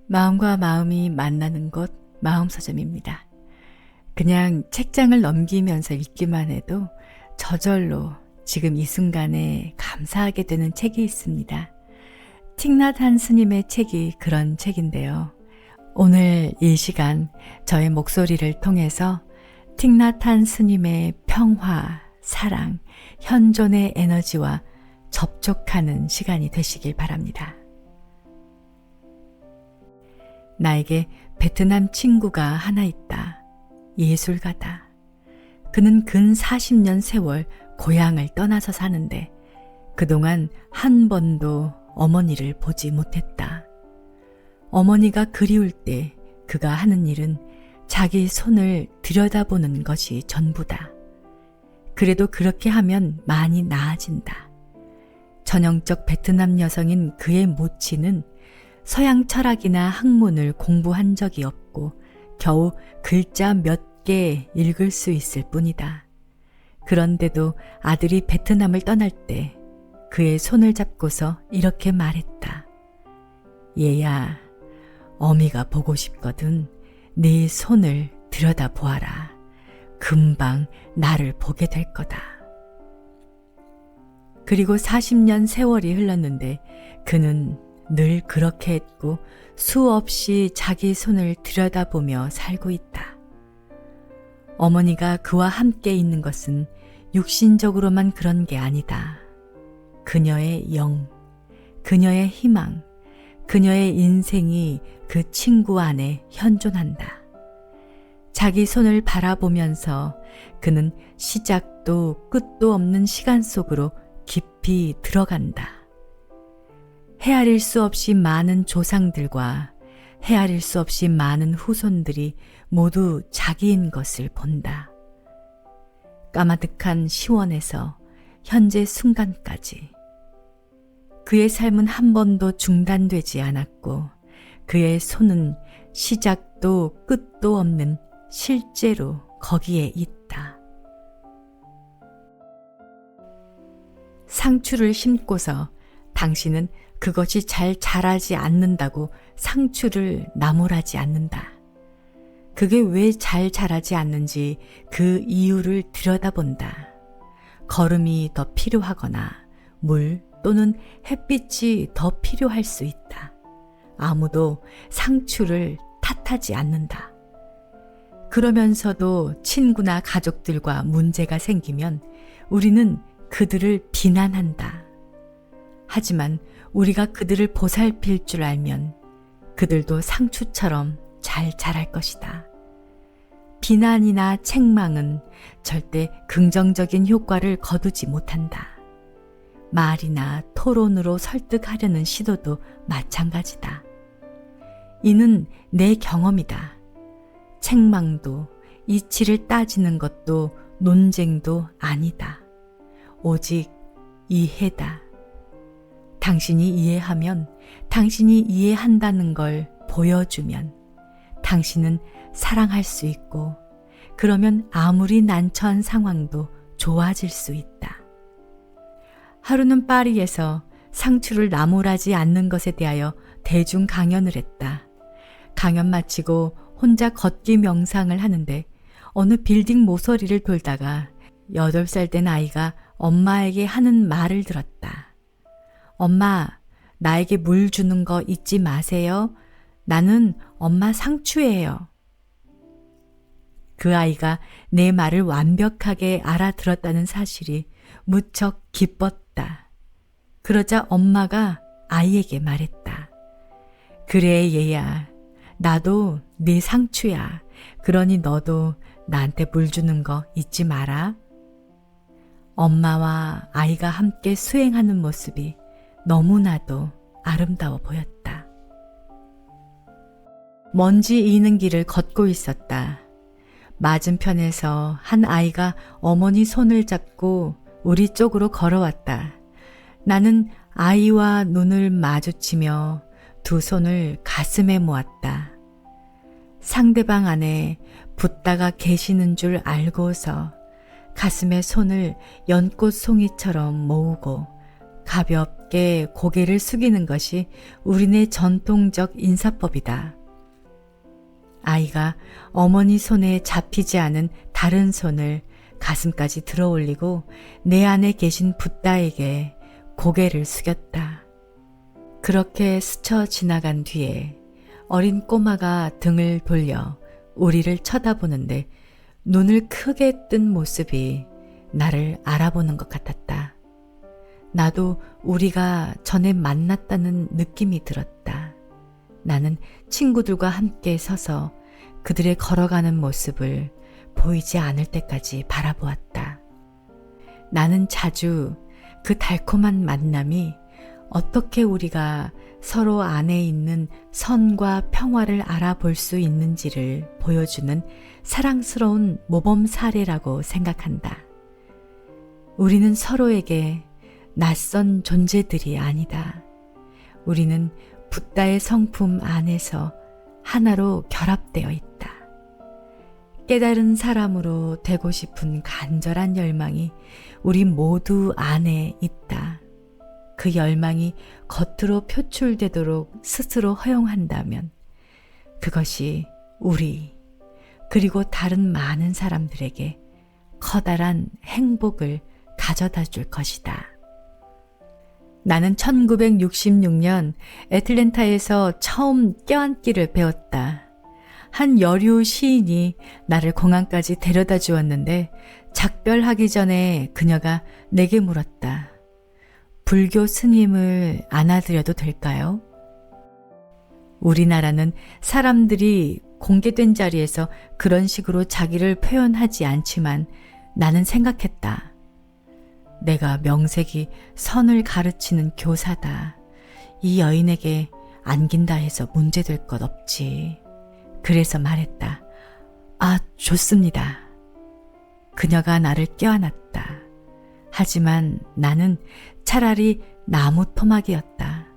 마음과 마음이 만나는 곳 마음서점입니다. 그냥 책장을 넘기면서 읽기만 해도 저절로 지금 이 순간에 감사하게 되는 책이 있습니다. 틱낫한 스님의 책이 그런 책인데요. 오늘 이 시간 저의 목소리를 통해서 틱낫한 스님의 평화, 사랑, 현존의 에너지와 접촉하는 시간이 되시길 바랍니다. 나에게 베트남 친구가 하나 있다. 예술가다. 그는 근 40년 세월 고향을 떠나서 사는데 그동안 한 번도 어머니를 보지 못했다. 어머니가 그리울 때 그가 하는 일은 자기 손을 들여다보는 것이 전부다. 그래도 그렇게 하면 많이 나아진다. 전형적 베트남 여성인 그의 모친은 서양 철학이나 학문을 공부한 적이 없고 겨우 글자 몇 개 읽을 수 있을 뿐이다. 그런데도 아들이 베트남을 떠날 때 그의 손을 잡고서 이렇게 말했다. 얘야, 어미가 보고 싶거든. 네 손을 들여다보아라. 금방 나를 보게 될 거다. 그리고 40년 세월이 흘렀는데 그는 늘 그렇게 했고 수없이 자기 손을 들여다보며 살고 있다. 어머니가 그와 함께 있는 것은 육신적으로만 그런 게 아니다. 그녀의 영, 그녀의 희망, 그녀의 인생이 그 친구 안에 현존한다. 자기 손을 바라보면서 그는 시작도 끝도 없는 시간 속으로 깊이 들어간다. 헤아릴 수 없이 많은 조상들과 헤아릴 수 없이 많은 후손들이 모두 자기인 것을 본다. 까마득한 시원에서 현재 순간까지 그의 삶은 한 번도 중단되지 않았고 그의 손은 시작도 끝도 없는 실제로 거기에 있다. 상추를 심고서 당신은 그것이 잘 자라지 않는다고 상추를 나무라지 않는다. 그게 왜 잘 자라지 않는지 그 이유를 들여다본다. 거름이 더 필요하거나 물 또는 햇빛이 더 필요할 수 있다. 아무도 상추를 탓하지 않는다. 그러면서도 친구나 가족들과 문제가 생기면 우리는 그들을 비난한다. 하지만 우리가 그들을 보살필 줄 알면 그들도 상추처럼 잘 자랄 것이다. 비난이나 책망은 절대 긍정적인 효과를 거두지 못한다. 말이나 토론으로 설득하려는 시도도 마찬가지다. 이는 내 경험이다. 책망도 이치를 따지는 것도 논쟁도 아니다. 오직 이해다. 당신이 이해하면, 당신이 이해한다는 걸 보여주면 당신은 사랑할 수 있고 그러면 아무리 난처한 상황도 좋아질 수 있다. 하루는 파리에서 상추를 나무라지 않는 것에 대하여 대중 강연을 했다. 강연 마치고 혼자 걷기 명상을 하는데 어느 빌딩 모서리를 돌다가 8살 된 아이가 엄마에게 하는 말을 들었다. 엄마, 나에게 물 주는 거 잊지 마세요. 나는 엄마 상추예요. 그 아이가 내 말을 완벽하게 알아들었다는 사실이 무척 기뻤다. 그러자 엄마가 아이에게 말했다. 그래 얘야, 나도 네 상추야. 그러니 너도 나한테 물 주는 거 잊지 마라. 엄마와 아이가 함께 수행하는 모습이 너무나도 아름다워 보였다. 먼지 이는 길을 걷고 있었다. 맞은편에서 한 아이가 어머니 손을 잡고 우리 쪽으로 걸어왔다. 나는 아이와 눈을 마주치며 두 손을 가슴에 모았다. 상대방 안에 붓다가 계시는 줄 알고서 가슴에 손을 연꽃송이처럼 모으고 가볍게 고개를 숙이는 것이 우리네 전통적 인사법이다. 아이가 어머니 손에 잡히지 않은 다른 손을 가슴까지 들어 올리고 내 안에 계신 붓다에게 고개를 숙였다. 그렇게 스쳐 지나간 뒤에 어린 꼬마가 등을 돌려 우리를 쳐다보는데 눈을 크게 뜬 모습이 나를 알아보는 것 같았다. 나도 우리가 전에 만났다는 느낌이 들었다. 나는 친구들과 함께 서서 그들의 걸어가는 모습을 보이지 않을 때까지 바라보았다. 나는 자주 그 달콤한 만남이 어떻게 우리가 서로 안에 있는 선과 평화를 알아볼 수 있는지를 보여주는 사랑스러운 모범 사례라고 생각한다. 우리는 서로에게 낯선 존재들이 아니다. 우리는 붓다의 성품 안에서 하나로 결합되어 있다. 깨달은 사람으로 되고 싶은 간절한 열망이 우리 모두 안에 있다. 그 열망이 겉으로 표출되도록 스스로 허용한다면 그것이 우리 그리고 다른 많은 사람들에게 커다란 행복을 가져다 줄 것이다. 나는 1966년 애틀랜타에서 처음 껴안기를 배웠다. 한 여류 시인이 나를 공항까지 데려다 주었는데 작별하기 전에 그녀가 내게 물었다. 불교 스님을 안아드려도 될까요? 우리나라는 사람들이 공개된 자리에서 그런 식으로 자기를 표현하지 않지만 나는 생각했다. 내가 명색이 선을 가르치는 교사다. 이 여인에게 안긴다 해서 문제될 것 없지. 그래서 말했다. 아, 좋습니다. 그녀가 나를 껴안았다. 하지만 나는 차라리 나무 토막이었다.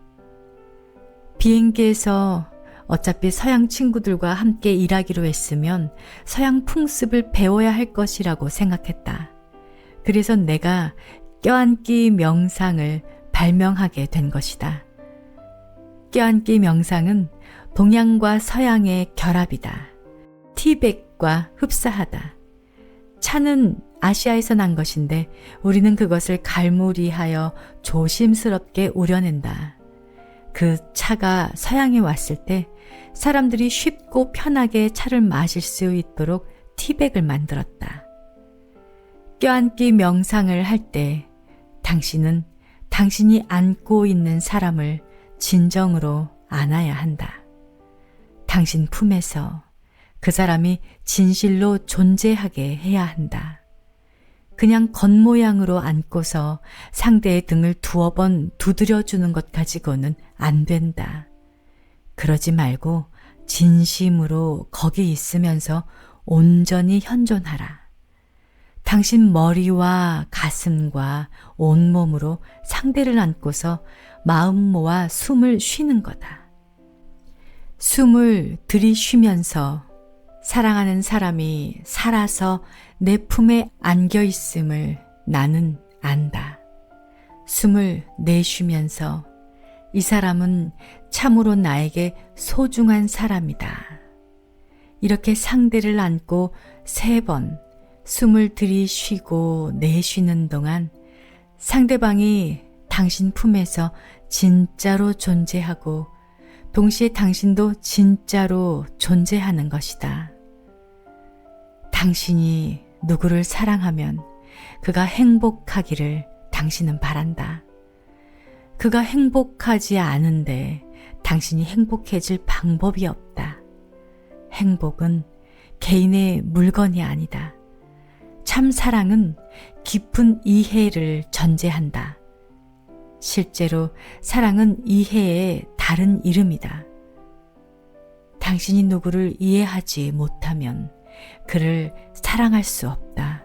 비행기에서 어차피 서양 친구들과 함께 일하기로 했으면 서양 풍습을 배워야 할 것이라고 생각했다. 그래서 내가 껴안기 명상을 발명하게 된 것이다. 껴안기 명상은 동양과 서양의 결합이다. 티백과 흡사하다. 차는 아시아에서 난 것인데 우리는 그것을 갈무리하여 조심스럽게 우려낸다. 그 차가 서양에 왔을 때 사람들이 쉽고 편하게 차를 마실 수 있도록 티백을 만들었다. 껴안기 명상을 할 때 당신은 당신이 안고 있는 사람을 진정으로 안아야 한다. 당신 품에서 그 사람이 진실로 존재하게 해야 한다. 그냥 겉모양으로 안고서 상대의 등을 두어 번 두드려주는 것 가지고는 안 된다. 그러지 말고 진심으로 거기 있으면서 온전히 현존하라. 당신 머리와 가슴과 온몸으로 상대를 안고서 마음 모아 숨을 쉬는 거다. 숨을 들이쉬면서 사랑하는 사람이 살아서 내 품에 안겨 있음을 나는 안다. 숨을 내쉬면서 이 사람은 참으로 나에게 소중한 사람이다. 이렇게 상대를 안고 3번 숨을 들이쉬고 내쉬는 동안 상대방이 당신 품에서 진짜로 존재하고 동시에 당신도 진짜로 존재하는 것이다. 당신이 누구를 사랑하면 그가 행복하기를 당신은 바란다. 그가 행복하지 않은데 당신이 행복해질 방법이 없다. 행복은 개인의 물건이 아니다. 참 사랑은 깊은 이해를 전제한다. 실제로 사랑은 이해의 다른 이름이다. 당신이 누구를 이해하지 못하면 그를 사랑할 수 없다.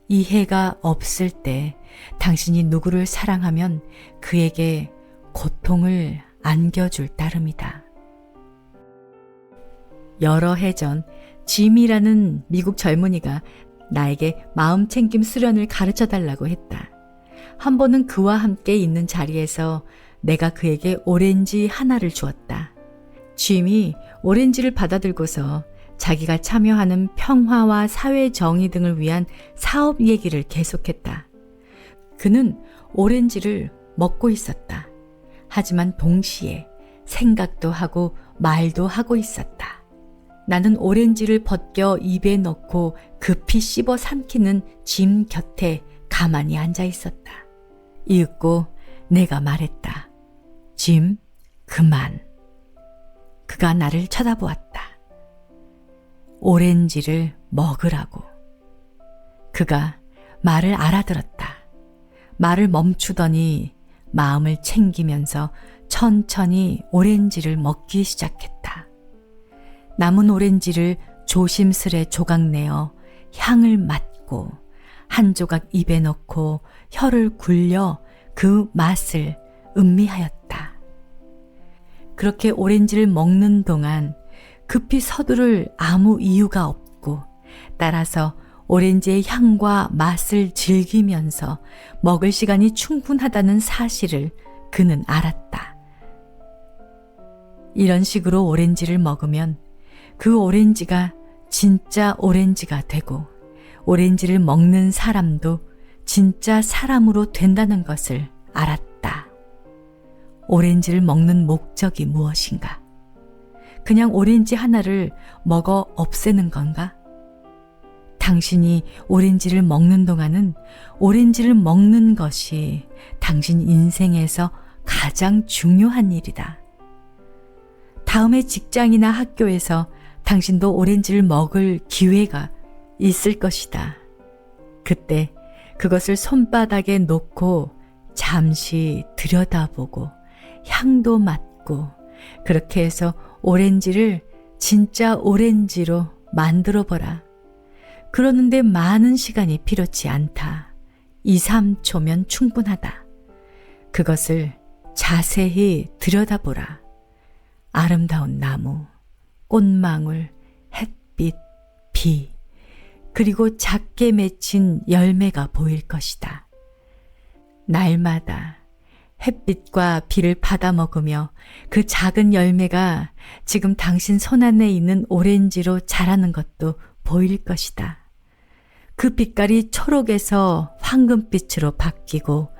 이해가 없을 때 당신이 누구를 사랑하면 그에게 고통을 안겨줄 따름이다. 여러 해 전 짐이라는 미국 젊은이가 나에게 마음챙김 수련을 가르쳐달라고 했다. 한 번은 그와 함께 있는 자리에서 내가 그에게 오렌지 하나를 주었다. 짐이 오렌지를 받아들고서 자기가 참여하는 평화와 사회 정의 등을 위한 사업 얘기를 계속했다. 그는 오렌지를 먹고 있었다. 하지만 동시에 생각도 하고 말도 하고 있었다. 나는 오렌지를 벗겨 입에 넣고 급히 씹어 삼키는 짐 곁에 가만히 앉아 있었다. 이윽고 내가 말했다. 짐, 그만. 그가 나를 쳐다보았다. 오렌지를 먹으라고. 그가 말을 알아들었다. 말을 멈추더니 마음을 챙기면서 천천히 오렌지를 먹기 시작했다. 남은 오렌지를 조심스레 조각내어 향을 맡고 한 조각 입에 넣고 혀를 굴려 그 맛을 음미하였다. 그렇게 오렌지를 먹는 동안 급히 서두를 아무 이유가 없고 따라서 오렌지의 향과 맛을 즐기면서 먹을 시간이 충분하다는 사실을 그는 알았다. 이런 식으로 오렌지를 먹으면 그 오렌지가 진짜 오렌지가 되고 오렌지를 먹는 사람도 진짜 사람으로 된다는 것을 알았다. 오렌지를 먹는 목적이 무엇인가? 그냥 오렌지 하나를 먹어 없애는 건가? 당신이 오렌지를 먹는 동안은 오렌지를 먹는 것이 당신 인생에서 가장 중요한 일이다. 다음에 직장이나 학교에서 당신도 오렌지를 먹을 기회가 있을 것이다. 그때 그것을 손바닥에 놓고 잠시 들여다보고 향도 맡고 그렇게 해서 오렌지를 진짜 오렌지로 만들어 보라. 그러는데 많은 시간이 필요치 않다. 2, 3초면 충분하다. 그것을 자세히 들여다보라. 아름다운 나무, 꽃망울, 햇빛, 비, 그리고 작게 맺힌 열매가 보일 것이다. 날마다 햇빛과 비를 받아 먹으며 그 작은 열매가 지금 당신 손 안에 있는 오렌지로 자라는 것도 보일 것이다. 그 빛깔이 초록에서 황금빛으로 바뀌고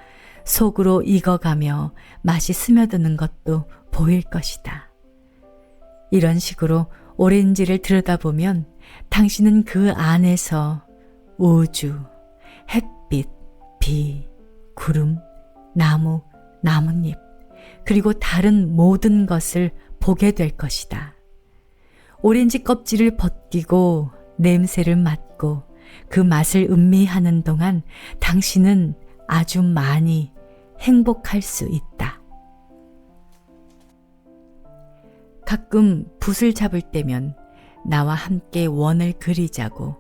속으로 익어가며 맛이 스며드는 것도 보일 것이다. 이런 식으로 오렌지를 들여다보면 당신은 그 안에서 우주, 햇빛, 비, 구름, 나무, 나뭇잎, 그리고 다른 모든 것을 보게 될 것이다. 오렌지 껍질을 벗기고 냄새를 맡고 그 맛을 음미하는 동안 당신은 아주 많이 행복할 수 있다. 가끔 붓을 잡을 때면 나와 함께 원을 그리자고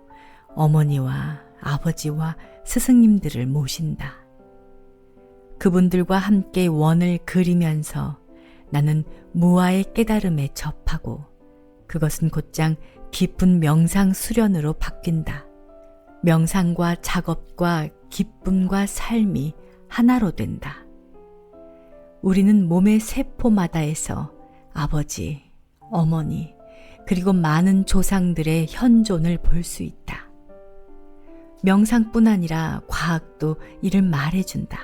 어머니와 아버지와 스승님들을 모신다. 그분들과 함께 원을 그리면서 나는 무아의 깨달음에 접하고 그것은 곧장 깊은 명상 수련으로 바뀐다. 명상과 작업과 기쁨과 삶이 하나로 된다. 우리는 몸의 세포마다에서 아버지, 어머니, 그리고 많은 조상들의 현존을 볼 수 있다. 명상뿐 아니라 과학도 이를 말해준다.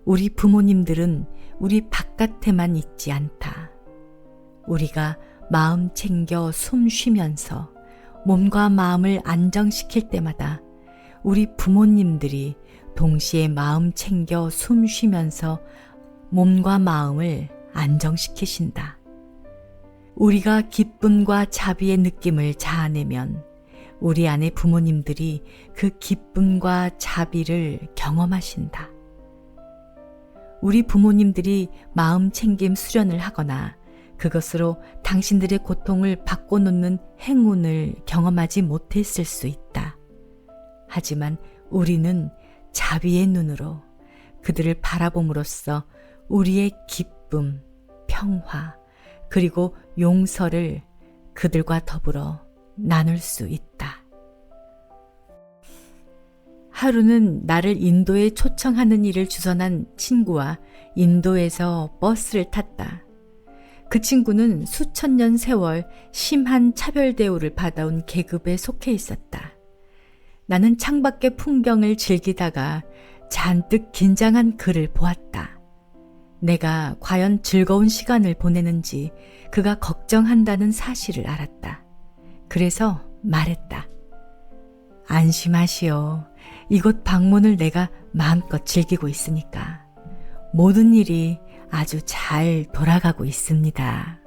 우리 부모님들은 우리 바깥에만 있지 않다. 우리가 마음 챙겨 숨 쉬면서 몸과 마음을 안정시킬 때마다 우리 부모님들이 동시에 마음 챙겨 숨 쉬면서 몸과 마음을 안정시키신다. 우리가 기쁨과 자비의 느낌을 자아내면 우리 안의 부모님들이 그 기쁨과 자비를 경험하신다. 우리 부모님들이 마음 챙김 수련을 하거나 그것으로 당신들의 고통을 바꿔놓는 행운을 경험하지 못했을 수 있다. 하지만 우리는 자비의 눈으로 그들을 바라봄으로써 우리의 기쁨, 평화, 그리고 용서를 그들과 더불어 나눌 수 있다. 하루는 나를 인도에 초청하는 일을 주선한 친구와 인도에서 버스를 탔다. 그 친구는 수천 년 세월 심한 차별 대우를 받아온 계급에 속해 있었다. 나는 창밖의 풍경을 즐기다가 잔뜩 긴장한 그를 보았다. 내가 과연 즐거운 시간을 보내는지 그가 걱정한다는 사실을 알았다. 그래서 말했다. 안심하시오. 이곳 방문을 내가 마음껏 즐기고 있으니까. 모든 일이 아주 잘 돌아가고 있습니다.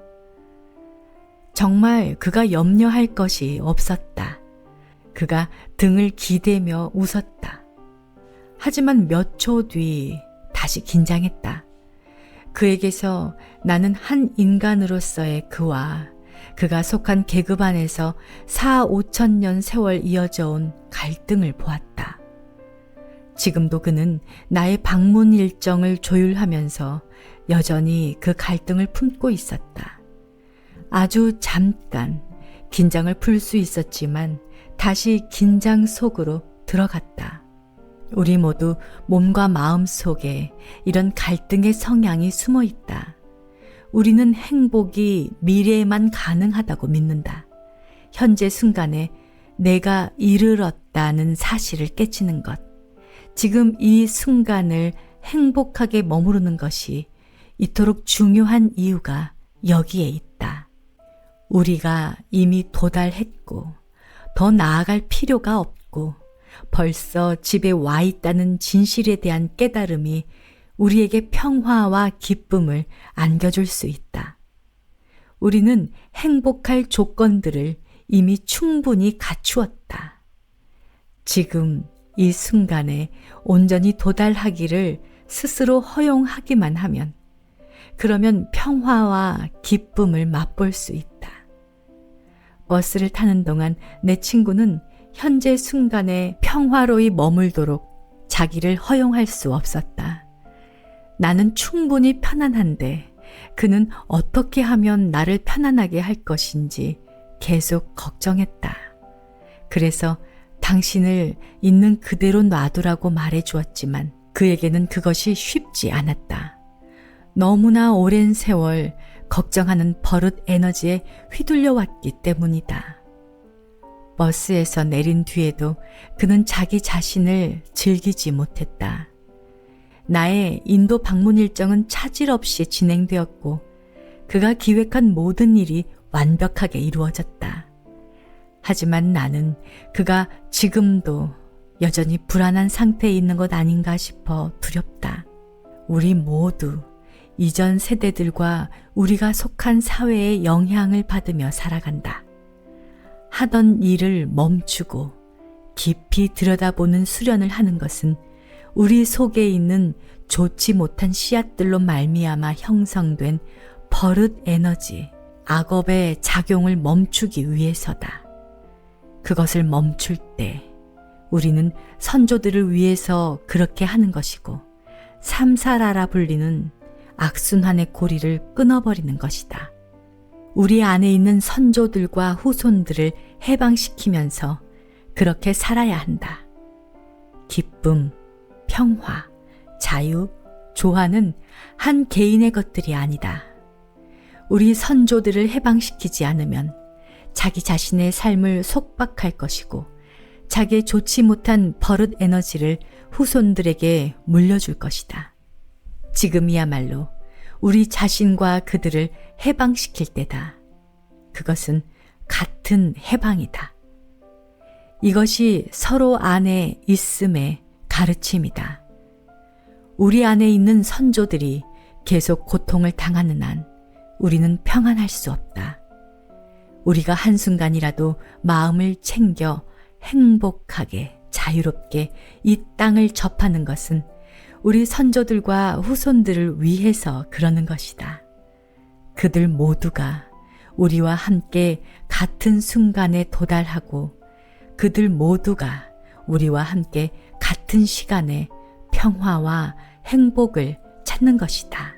정말 그가 염려할 것이 없었다. 그가 등을 기대며 웃었다. 하지만 몇 초 뒤 다시 긴장했다. 그에게서 나는 한 인간으로서의 그와 그가 속한 계급 안에서 4, 5천 년 세월 이어져 온 갈등을 보았다. 지금도 그는 나의 방문 일정을 조율하면서 여전히 그 갈등을 품고 있었다. 아주 잠깐 긴장을 풀 수 있었지만 다시 긴장 속으로 들어갔다. 우리 모두 몸과 마음 속에 이런 갈등의 성향이 숨어 있다. 우리는 행복이 미래에만 가능하다고 믿는다. 현재 순간에 내가 이르렀다는 사실을 깨치는 것. 지금 이 순간을 행복하게 머무르는 것이 이토록 중요한 이유가 여기에 있다. 우리가 이미 도달했고 더 나아갈 필요가 없고 벌써 집에 와 있다는 진실에 대한 깨달음이 우리에게 평화와 기쁨을 안겨줄 수 있다. 우리는 행복할 조건들을 이미 충분히 갖추었다. 지금 이 순간에 온전히 도달하기를 스스로 허용하기만 하면 그러면 평화와 기쁨을 맛볼 수 있다. 버스를 타는 동안 내 친구는 현재 순간에 평화로이 머물도록 자기를 허용할 수 없었다. 나는 충분히 편안한데 그는 어떻게 하면 나를 편안하게 할 것인지 계속 걱정했다. 그래서 당신을 있는 그대로 놔두라고 말해주었지만 그에게는 그것이 쉽지 않았다. 너무나 오랜 세월 걱정하는 버릇 에너지에 휘둘려 왔기 때문이다. 버스에서 내린 뒤에도 그는 자기 자신을 즐기지 못했다. 나의 인도 방문 일정은 차질 없이 진행되었고 그가 기획한 모든 일이 완벽하게 이루어졌다. 하지만 나는 그가 지금도 여전히 불안한 상태에 있는 것 아닌가 싶어 두렵다. 우리 모두 이전 세대들과 우리가 속한 사회의 영향을 받으며 살아간다. 하던 일을 멈추고 깊이 들여다보는 수련을 하는 것은 우리 속에 있는 좋지 못한 씨앗들로 말미암아 형성된 버릇 에너지, 악업의 작용을 멈추기 위해서다. 그것을 멈출 때 우리는 선조들을 위해서 그렇게 하는 것이고 삼사라라 불리는 악순환의 고리를 끊어버리는 것이다. 우리 안에 있는 선조들과 후손들을 해방시키면서 그렇게 살아야 한다. 기쁨, 평화, 자유, 조화는 한 개인의 것들이 아니다. 우리 선조들을 해방시키지 않으면 자기 자신의 삶을 속박할 것이고 자기의 좋지 못한 버릇 에너지를 후손들에게 물려줄 것이다. 지금이야말로 우리 자신과 그들을 해방시킬 때다. 그것은 같은 해방이다. 이것이 서로 안에 있음의 가르침이다. 우리 안에 있는 선조들이 계속 고통을 당하는 한 우리는 평안할 수 없다. 우리가 한순간이라도 마음을 챙겨 행복하게 자유롭게 이 땅을 접하는 것은 우리 선조들과 후손들을 위해서 그러는 것이다. 그들 모두가 우리와 함께 같은 순간에 도달하고 그들 모두가 우리와 함께 같은 시간에 평화와 행복을 찾는 것이다.